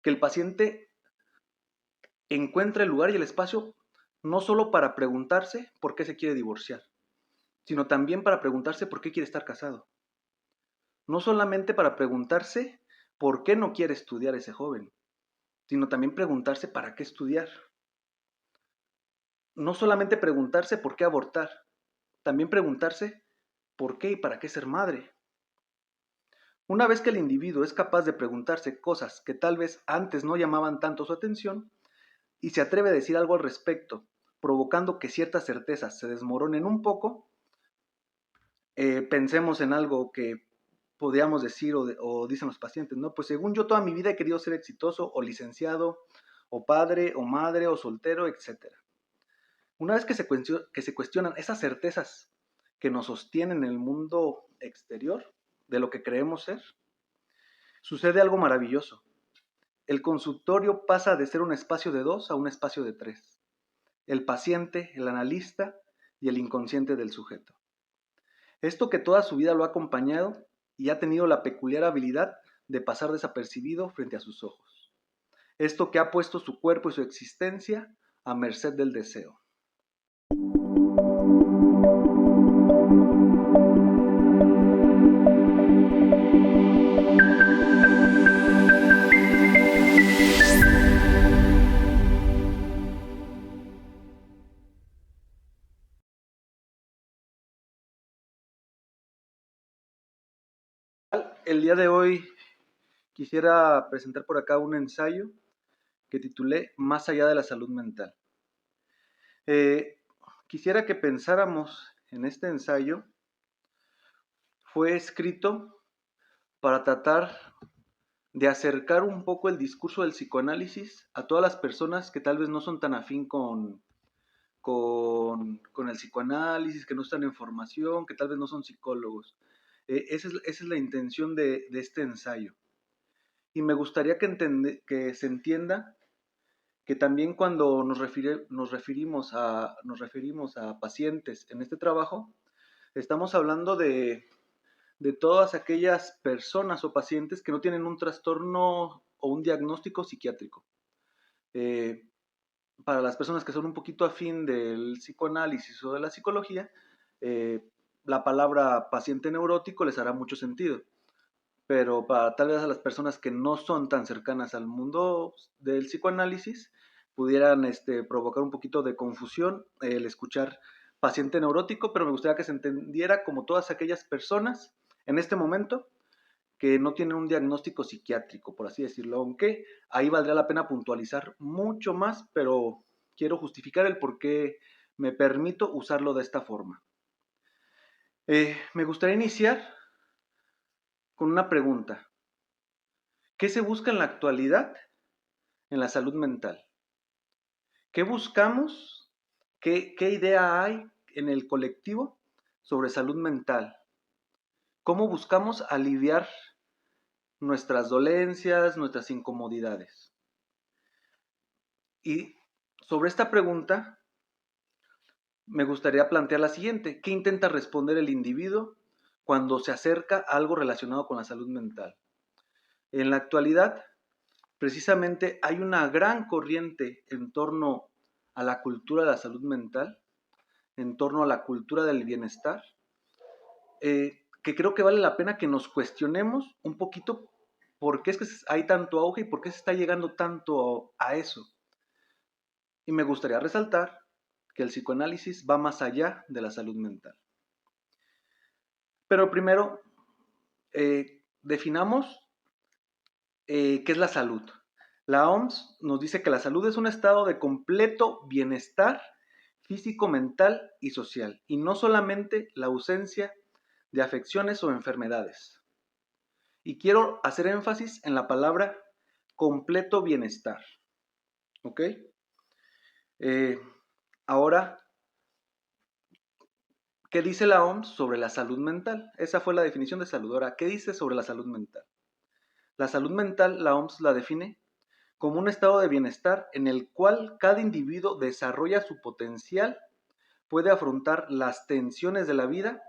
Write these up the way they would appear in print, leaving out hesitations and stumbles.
que el paciente encuentre el lugar y el espacio no solo para preguntarse por qué se quiere divorciar, sino también para preguntarse por qué quiere estar casado. No solamente para preguntarse por qué no quiere estudiar ese joven, sino también preguntarse para qué estudiar. No solamente preguntarse por qué abortar, también preguntarse por qué y para qué ser madre. Una vez que el individuo es capaz de preguntarse cosas que tal vez antes no llamaban tanto su atención y se atreve a decir algo al respecto, provocando que ciertas certezas se desmoronen un poco, pensemos en algo que podríamos decir o dicen los pacientes, ¿no? Pues según yo toda mi vida he querido ser exitoso o licenciado o padre o madre o soltero, etcétera. Una vez que se cuestionan esas certezas que nos sostienen en el mundo exterior de lo que creemos ser, sucede algo maravilloso. El consultorio pasa de ser un espacio de dos a un espacio de tres. El paciente, el analista y el inconsciente del sujeto. Esto que toda su vida lo ha acompañado y ha tenido la peculiar habilidad de pasar desapercibido frente a sus ojos. Esto que ha puesto su cuerpo y su existencia a merced del deseo. El día de hoy quisiera presentar por acá un ensayo que titulé Más allá de la salud mental. Quisiera que pensáramos en este ensayo. Fue escrito para tratar de acercar un poco el discurso del psicoanálisis a todas las personas que tal vez no son tan afín con el psicoanálisis, que no están en formación, que tal vez no son psicólogos. Esa es la intención de este ensayo. Y me gustaría que se entienda que también cuando nos referimos a pacientes en este trabajo, estamos hablando de todas aquellas personas o pacientes que no tienen un trastorno o un diagnóstico psiquiátrico. Eh, para las personas que son un poquito afín del psicoanálisis o de la psicología, eh, la palabra paciente neurótico les hará mucho sentido. Pero para tal vez a las personas que no son tan cercanas al mundo del psicoanálisis, pudieran provocar un poquito de confusión el escuchar paciente neurótico, pero me gustaría que se entendiera como todas aquellas personas en este momento que no tienen un diagnóstico psiquiátrico, por así decirlo, aunque ahí valdría la pena puntualizar mucho más, pero quiero justificar el por qué me permito usarlo de esta forma. Me gustaría iniciar con una pregunta. ¿Qué se busca en la actualidad en la salud mental? ¿Qué buscamos? ¿Qué idea hay en el colectivo sobre salud mental? ¿Cómo buscamos aliviar nuestras dolencias, nuestras incomodidades? Y sobre esta pregunta me gustaría plantear la siguiente. ¿Qué intenta responder el individuo cuando se acerca a algo relacionado con la salud mental? En la actualidad, precisamente hay una gran corriente en torno a la cultura de la salud mental, en torno a la cultura del bienestar, que creo que vale la pena que nos cuestionemos un poquito por qué es que hay tanto auge y por qué se está llegando tanto a eso. Y me gustaría resaltar que el psicoanálisis va más allá de la salud mental. Pero primero, definamos qué es la salud. La OMS nos dice que la salud es un estado de completo bienestar físico, mental y social, y no solamente la ausencia de afecciones o enfermedades. Y quiero hacer énfasis en la palabra completo bienestar. ¿Ok? Ahora, ¿qué dice la OMS sobre la salud mental? Esa fue la definición de salud. Ahora, ¿qué dice sobre la salud mental? La salud mental, la OMS la define como un estado de bienestar en el cual cada individuo desarrolla su potencial, puede afrontar las tensiones de la vida,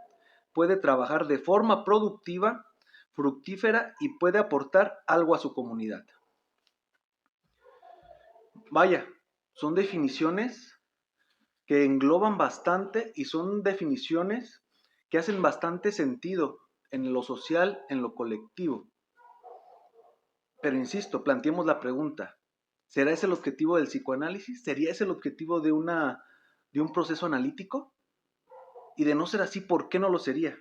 puede trabajar de forma productiva, fructífera y puede aportar algo a su comunidad. vaya, son definiciones que engloban bastante y son definiciones que hacen bastante sentido en lo social, en lo colectivo. Pero insisto, planteemos la pregunta, ¿será ese el objetivo del psicoanálisis? ¿Sería ese el objetivo de un proceso analítico? Y de no ser así, ¿por qué no lo sería?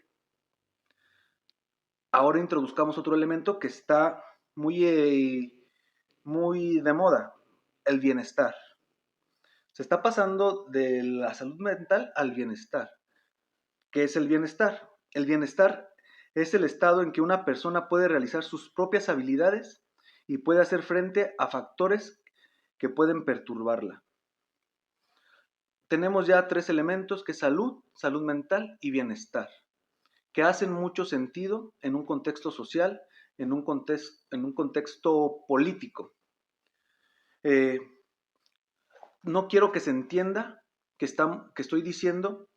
Ahora introduzcamos otro elemento que está muy de moda, el bienestar. Se está pasando de la salud mental al bienestar. ¿Qué es el bienestar? El bienestar es el estado en que una persona puede realizar sus propias habilidades y puede hacer frente a factores que pueden perturbarla. Tenemos ya tres elementos que es salud, salud mental y bienestar, que hacen mucho sentido en un contexto social, en un contexto político. No quiero que se entienda que estoy diciendo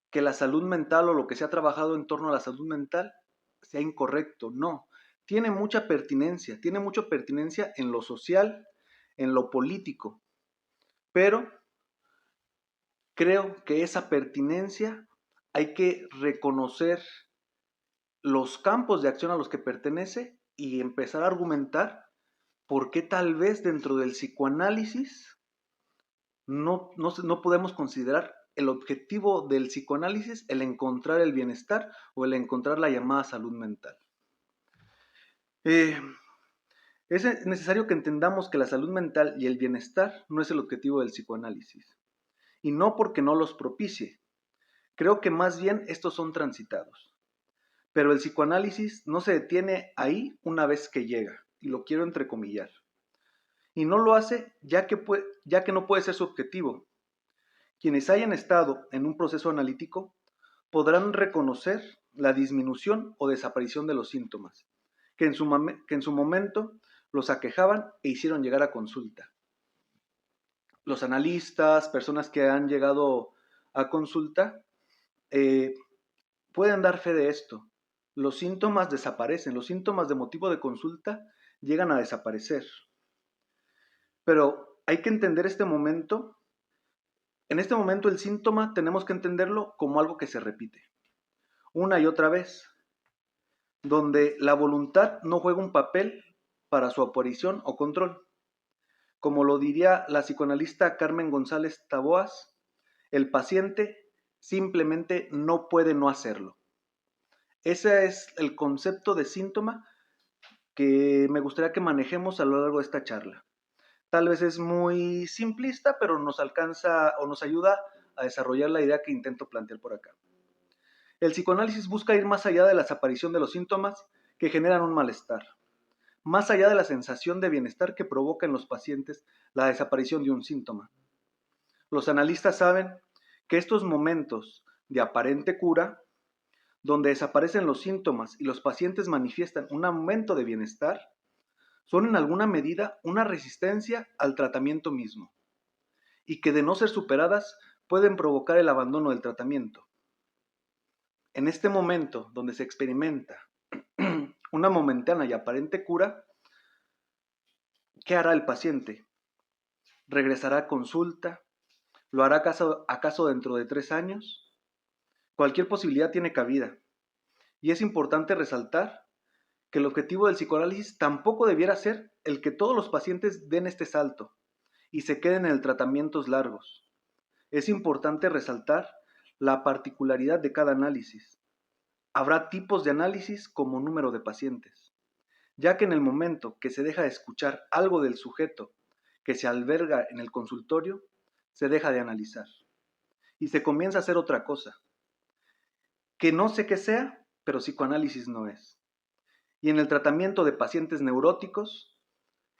que la salud mental o lo que se ha trabajado en torno a la salud mental sea incorrecto, no. Tiene mucha pertinencia en lo social, en lo político, pero creo que esa pertinencia hay que reconocer los campos de acción a los que pertenece y empezar a argumentar por qué tal vez dentro del psicoanálisis no podemos considerar el objetivo del psicoanálisis el encontrar el bienestar o el encontrar la llamada salud mental. Es necesario que entendamos que la salud mental y el bienestar no es el objetivo del psicoanálisis. Y no porque no los propicie. Creo que más bien estos son transitados. Pero el psicoanálisis no se detiene ahí una vez que llega, y lo quiero entrecomillar. Y no lo hace ya que no puede ser su objetivo. Quienes hayan estado en un proceso analítico podrán reconocer la disminución o desaparición de los síntomas, que en su momento los aquejaban e hicieron llegar a consulta. Los analistas, personas que han llegado a consulta, pueden dar fe de esto. Los síntomas desaparecen, los síntomas de motivo de consulta llegan a desaparecer. Pero hay que entender este momento. En este momento el síntoma tenemos que entenderlo como algo que se repite una y otra vez, donde la voluntad no juega un papel para su aparición o control. Como lo diría la psicoanalista Carmen González Taboas, el paciente simplemente no puede no hacerlo. Ese es el concepto de síntoma que me gustaría que manejemos a lo largo de esta charla. Tal vez es muy simplista, pero nos alcanza o nos ayuda a desarrollar la idea que intento plantear por acá. El psicoanálisis busca ir más allá de la desaparición de los síntomas que generan un malestar, más allá de la sensación de bienestar que provoca en los pacientes la desaparición de un síntoma. Los analistas saben que estos momentos de aparente cura, donde desaparecen los síntomas y los pacientes manifiestan un aumento de bienestar, son en alguna medida una resistencia al tratamiento mismo, y que de no ser superadas pueden provocar el abandono del tratamiento. En este momento donde se experimenta una momentánea y aparente cura, ¿qué hará el paciente? ¿Regresará a consulta? ¿Lo hará acaso dentro de 3 años? Cualquier posibilidad tiene cabida. Y es importante resaltar que el objetivo del psicoanálisis tampoco debiera ser el que todos los pacientes den este salto y se queden en tratamientos largos. Es importante resaltar la particularidad de cada análisis. Habrá tipos de análisis como número de pacientes, ya que en el momento que se deja de escuchar algo del sujeto que se alberga en el consultorio, se deja de analizar y se comienza a hacer otra cosa, que no sé qué sea, pero psicoanálisis no es. Y en el tratamiento de pacientes neuróticos,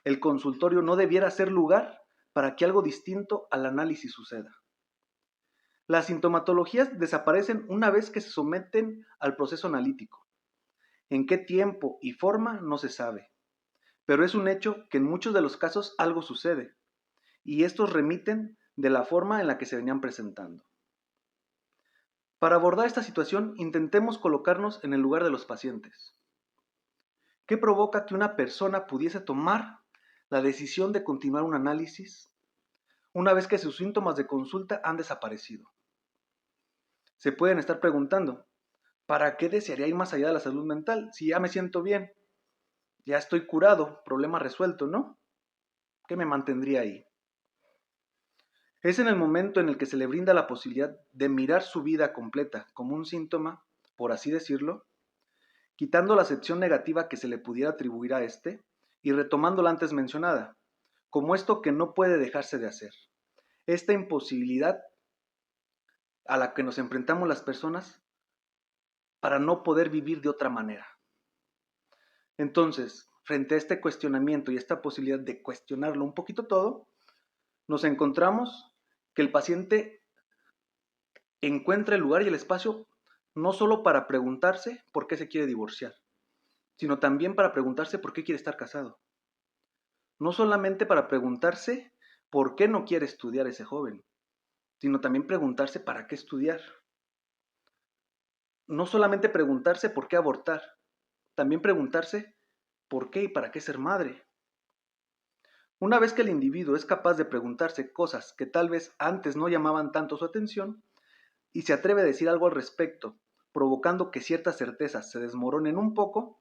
el consultorio no debiera ser lugar para que algo distinto al análisis suceda. Las sintomatologías desaparecen una vez que se someten al proceso analítico. En qué tiempo y forma no se sabe, pero es un hecho que en muchos de los casos algo sucede, y estos remiten de la forma en la que se venían presentando. Para abordar esta situación, intentemos colocarnos en el lugar de los pacientes. ¿Qué provoca que una persona pudiese tomar la decisión de continuar un análisis una vez que sus síntomas de consulta han desaparecido. Se pueden estar preguntando, ¿para qué desearía ir más allá de la salud mental? Si ya me siento bien, ya estoy curado, problema resuelto, ¿no? ¿Qué me mantendría ahí? Es en el momento en el que se le brinda la posibilidad de mirar su vida completa como un síntoma, por así decirlo, quitando la acepción negativa que se le pudiera atribuir a este y retomando la antes mencionada, como esto que no puede dejarse de hacer. Esta imposibilidad a la que nos enfrentamos las personas para no poder vivir de otra manera. Entonces, frente a este cuestionamiento y esta posibilidad de cuestionarlo un poquito todo, nos encontramos que el paciente encuentra el lugar y el espacio no solo para preguntarse por qué se quiere divorciar, sino también para preguntarse por qué quiere estar casado. No solamente para preguntarse por qué no quiere estudiar ese joven, sino también preguntarse para qué estudiar. No solamente preguntarse por qué abortar, también preguntarse por qué y para qué ser madre. Una vez que el individuo es capaz de preguntarse cosas que tal vez antes no llamaban tanto su atención y se atreve a decir algo al respecto, provocando que ciertas certezas se desmoronen un poco,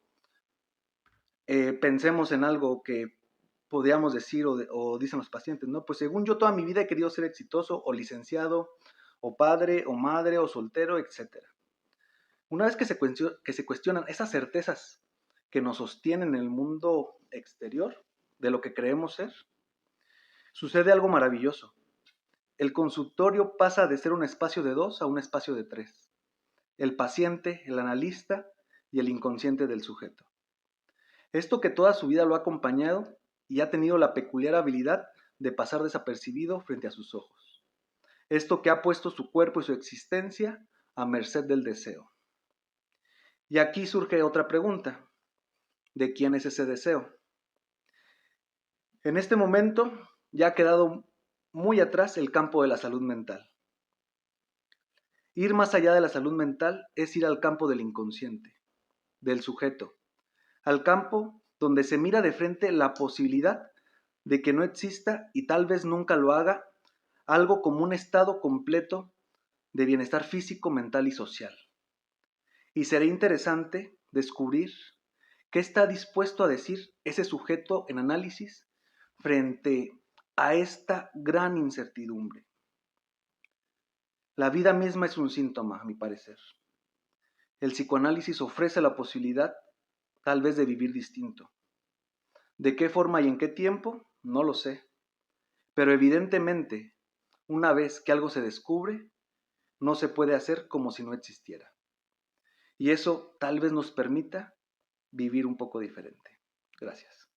pensemos en algo que podríamos decir o dicen los pacientes, ¿no? Pues según yo toda mi vida he querido ser exitoso o licenciado o padre o madre o soltero, etcétera. Una vez que se cuestionan esas certezas que nos sostienen en el mundo exterior de lo que creemos ser, sucede algo maravilloso. El consultorio pasa de ser un espacio de dos a un espacio de tres. El paciente, el analista y el inconsciente del sujeto. Esto que toda su vida lo ha acompañado y ha tenido la peculiar habilidad de pasar desapercibido frente a sus ojos. Esto que ha puesto su cuerpo y su existencia a merced del deseo. Y aquí surge otra pregunta. ¿De quién es ese deseo? En este momento ya ha quedado muy atrás el campo de la salud mental. Ir más allá de la salud mental es ir al campo del inconsciente, del sujeto, al campo donde se mira de frente la posibilidad de que no exista y tal vez nunca lo haga algo como un estado completo de bienestar físico, mental y social. Y será interesante descubrir qué está dispuesto a decir ese sujeto en análisis frente a esta gran incertidumbre. La vida misma es un síntoma, a mi parecer. El psicoanálisis ofrece la posibilidad, tal vez, de vivir distinto. ¿De qué forma y en qué tiempo? No lo sé. Pero evidentemente, una vez que algo se descubre, no se puede hacer como si no existiera. Y eso tal vez nos permita vivir un poco diferente. Gracias.